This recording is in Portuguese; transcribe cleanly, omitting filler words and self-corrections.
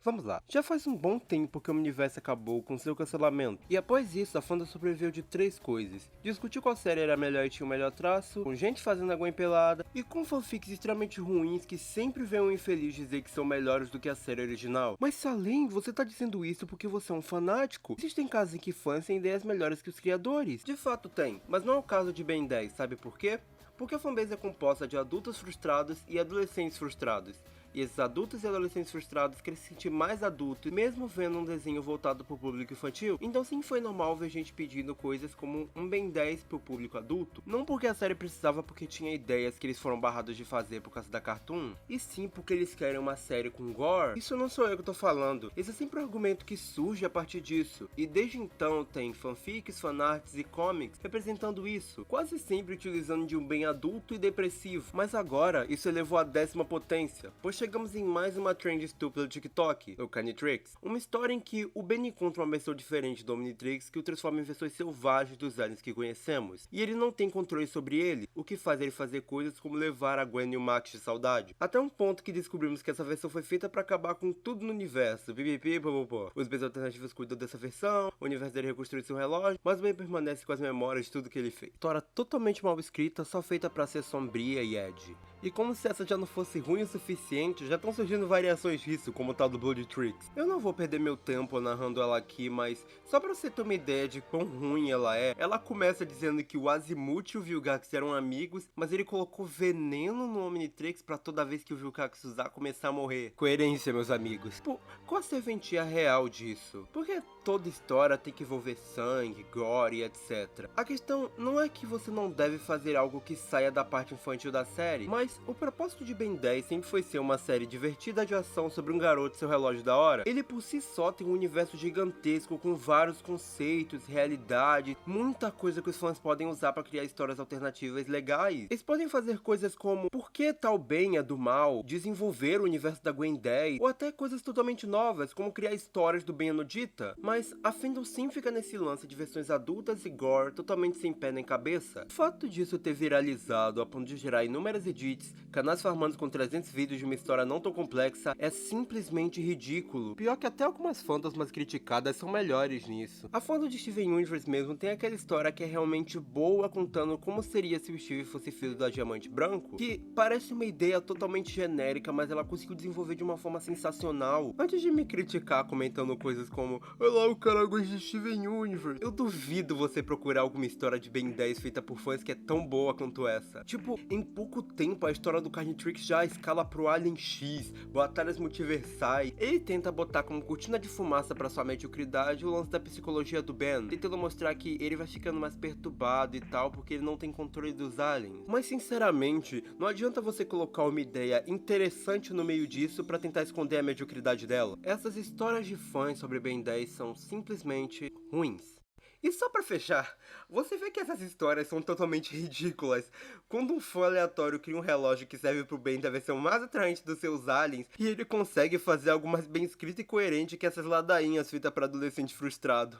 Vamos lá. Já faz um bom tempo que o universo acabou com seu cancelamento, e após isso a fandom sobreviveu de 3 coisas: discutir qual série era melhor e tinha o melhor traço, com gente fazendo água empelada, e com fanfics extremamente ruins que sempre vêm um infeliz dizer que são melhores do que a série original. Mas se além você tá dizendo isso porque você é um fanático, existem casos em que fãs têm ideias melhores que os criadores. De fato tem, mas não é o caso de Ben 10, sabe por quê? Porque a fanbase é composta de adultos frustrados e adolescentes frustrados. E esses adultos e adolescentes frustrados querem se sentir mais adultos, mesmo vendo um desenho voltado para o público infantil. Então sim, foi normal ver gente pedindo coisas como um Ben 10 pro público adulto. Não porque a série precisava, porque tinha ideias que eles foram barrados de fazer por causa da Cartoon, e sim porque eles querem uma série com gore. Isso não sou eu que tô falando, esse é sempre um argumento que surge a partir disso. E desde então tem fanfics, fanarts e comics representando isso, quase sempre utilizando de um Ben adulto e depressivo. Mas agora isso elevou à 10ª potência, pois chegamos em mais uma trend estúpida do TikTok, o Canitrix. Uma história em que o Ben encontra uma versão diferente do Omnitrix que o transforma em versões selvagens dos aliens que conhecemos. E ele não tem controle sobre ele, o que faz ele fazer coisas como levar a Gwen e o Max de saudade. Até um ponto que descobrimos que essa versão foi feita para acabar com tudo no universo. Pipipi, popopó. Os Bens alternativos cuidam dessa versão, o universo dele reconstruiu seu relógio, mas o Ben permanece com as memórias de tudo que ele fez. História totalmente mal escrita, só feita para ser sombria e edgy. E como se essa já não fosse ruim o suficiente, já estão surgindo variações disso, como o tal do Blood Tricks. Eu não vou perder meu tempo narrando ela aqui, mas só pra você ter uma ideia de quão ruim ela é, ela começa dizendo que o Azimuth e o Vilgax eram amigos, mas ele colocou veneno no Omnitrix pra toda vez que o Vilgax usar começar a morrer. Coerência, meus amigos. Pô, qual a serventia real disso? Porque toda história tem que envolver sangue, gore e etc. A questão não é que você não deve fazer algo que saia da parte infantil da série, mas o propósito de Ben 10 sempre foi ser uma série divertida de ação sobre um garoto e seu relógio da hora. Ele por si só tem um universo gigantesco com vários conceitos, realidade, muita coisa que os fãs podem usar para criar histórias alternativas legais. Eles podem fazer coisas como por que tal Ben é do mal, desenvolver o universo da Gwen 10, ou até coisas totalmente novas, como criar histórias do Ben Anodita. Mas a fandom sim fica nesse lance de versões adultas e gore totalmente sem pé nem cabeça. O fato disso ter viralizado a ponto de gerar inúmeras edits, canais farmando com 300 vídeos de uma história não tão complexa, é simplesmente ridículo. Pior que até algumas fandoms mais criticadas são melhores nisso. A fandom de Steven Universe mesmo tem aquela história que é realmente boa, contando como seria se o Steve fosse filho da Diamante Branco, que parece uma ideia totalmente genérica, mas ela conseguiu desenvolver de uma forma sensacional. Antes de me criticar comentando coisas como olha lá o cara gosta de Steven Universe, eu duvido você procurar alguma história de Ben 10 feita por fãs que é tão boa quanto essa. Tipo, em pouco tempo a história do Carnitrix já escala pro Alien X, batalhas multiversais. Ele tenta botar como cortina de fumaça pra sua mediocridade o lance da psicologia do Ben, tentando mostrar que ele vai ficando mais perturbado e tal porque ele não tem controle dos aliens. Mas sinceramente, não adianta você colocar uma ideia interessante no meio disso pra tentar esconder a mediocridade dela. Essas histórias de fãs sobre Ben 10 são simplesmente ruins. E só pra fechar, você vê que essas histórias são totalmente ridículas. Quando um fã aleatório cria um relógio que serve pro Ben da versão mais atraente dos seus aliens, e ele consegue fazer algo mais bem escrito e coerente que essas ladainhas feitas pra adolescente frustrado.